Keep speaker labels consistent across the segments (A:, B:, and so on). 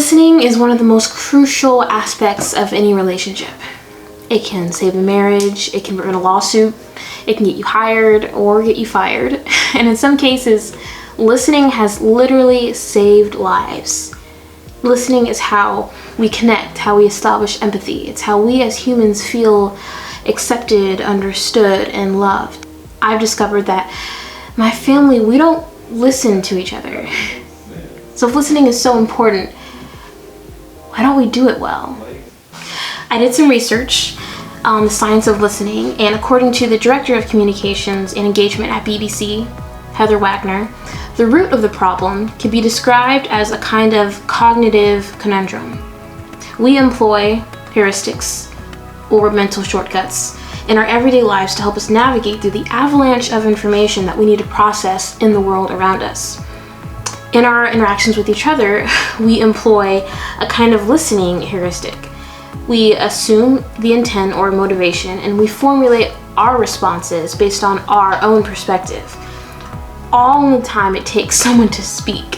A: Listening is one of the most crucial aspects of any relationship. It can save a marriage, it can prevent a lawsuit, it can get you hired or get you fired. And in some cases, listening has literally saved lives. Listening is how we connect, how we establish empathy. It's how we as humans feel accepted, understood, and loved. I've discovered that my family, we don't listen to each other. So if listening is so important, why don't we do it well? I did some research on the science of listening, and according to the Director of Communications and Engagement at BBC, Heather Wagner, the root of the problem can be described as a kind of cognitive conundrum. We employ heuristics or mental shortcuts in our everyday lives to help us navigate through the avalanche of information that we need to process in the world around us. In our interactions with each other, we employ a kind of listening heuristic. We assume the intent or motivation, and we formulate our responses based on our own perspective, all in the time it takes someone to speak.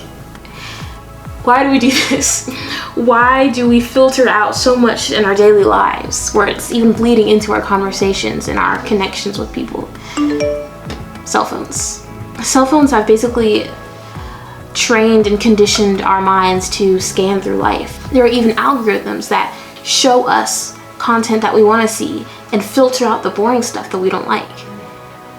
A: Why do we do this? Why do we filter out so much in our daily lives, where it's even bleeding into our conversations and our connections with people? Cell phones. Cell phones have basically trained and conditioned our minds to scan through life. There are even algorithms that show us content that we want to see and filter out the boring stuff that we don't like.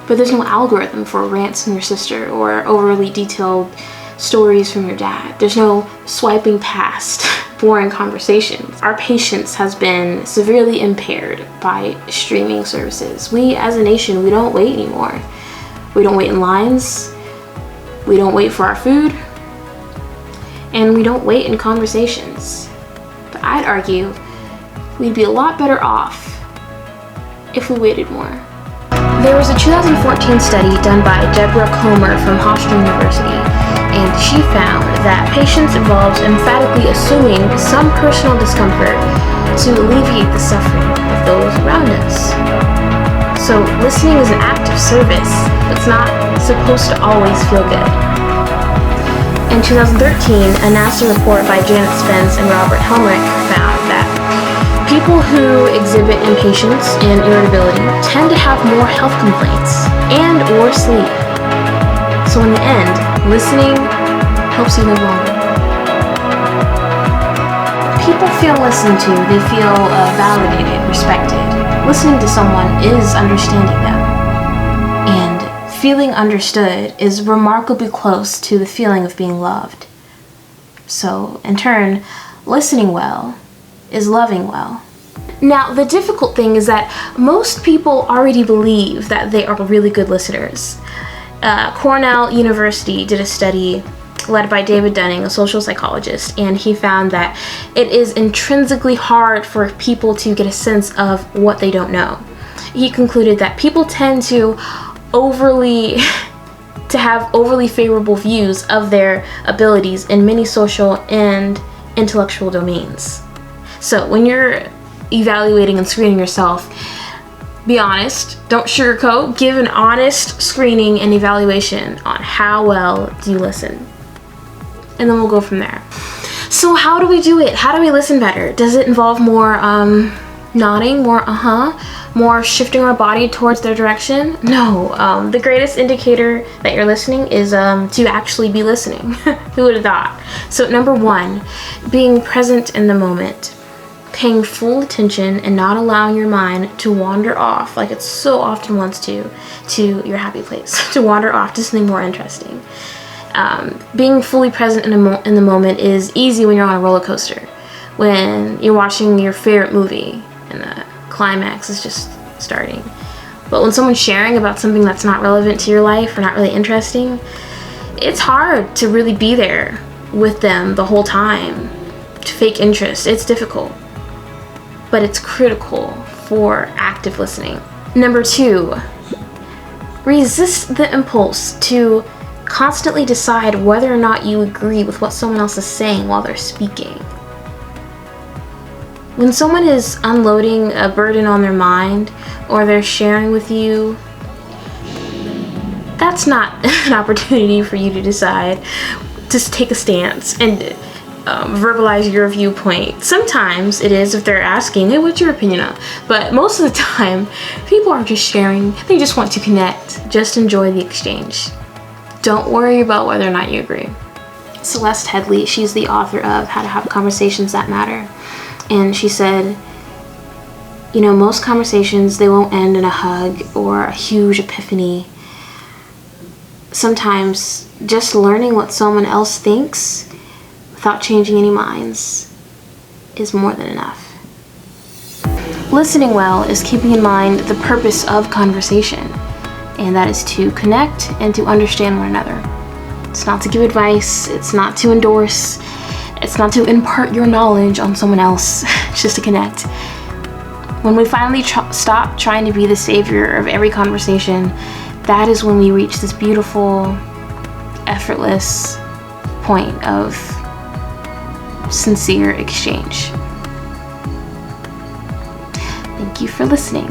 A: But there's no algorithm for rants from your sister or overly detailed stories from your dad. There's no swiping past boring conversations. Our patience has been severely impaired by streaming services. We as a nation, we don't wait anymore. We don't wait in lines. We don't wait for our food, and we don't wait in conversations. But I'd argue we'd be a lot better off if we waited more. There was a 2014 study done by Deborah Comer from Hofstra University, and she found that patience involves emphatically assuming some personal discomfort to alleviate the suffering of those around us. So listening is an act of service. It's not supposed to always feel good. In 2013, a NASA report by Janet Spence and Robert Helmrich found that people who exhibit impatience and irritability tend to have more health complaints and or sleep. So in the end, listening helps you live longer. People feel listened to, they feel validated, respected. Listening to someone is understanding them. And feeling understood is remarkably close to the feeling of being loved. So, in turn, listening well is loving well. Now, the difficult thing is that most people already believe that they are really good listeners. Cornell University did a study led by David Dunning, a social psychologist, and he found that it is intrinsically hard for people to get a sense of what they don't know. He concluded that people tend to have overly favorable views of their abilities in many social and intellectual domains. So when you're evaluating and screening yourself, be honest, don't sugarcoat, give an honest screening and evaluation on how well do you listen. And then we'll go from there. So how do we do it? How do we listen better? Does it involve more nodding, more more shifting our body towards their direction? No. The greatest indicator that you're listening is to actually be listening. Who would have thought? So number one, being present in the moment. Paying full attention and not allowing your mind to wander off like it so often wants to your happy place, to wander off to something more interesting. Being fully present in the moment is easy when you're on a roller coaster, when you're watching your favorite movie and the climax is just starting. But when someone's sharing about something that's not relevant to your life or not really interesting, it's hard to really be there with them the whole time, to fake interest. It's difficult, but it's critical for active listening. Number two, resist the impulse to constantly decide whether or not you agree with what someone else is saying while they're speaking. When someone is unloading a burden on their mind or they're sharing with you, that's not an opportunity for you to decide to take a stance and verbalize your viewpoint. Sometimes it is if they're asking, hey, what's your opinion on? But most of the time, people are just sharing. They just want to connect. Just enjoy the exchange. Don't worry about whether or not you agree. Celeste Headley, she's the author of How to Have Conversations That Matter. And she said, you know, most conversations, they won't end in a hug or a huge epiphany. Sometimes just learning what someone else thinks without changing any minds is more than enough. Listening well is keeping in mind the purpose of conversation, and that is to connect and to understand one another. It's not to give advice, it's not to endorse, it's not to impart your knowledge on someone else, it's just to connect. When we finally stop trying to be the savior of every conversation, that is when we reach this beautiful, effortless point of sincere exchange. Thank you for listening.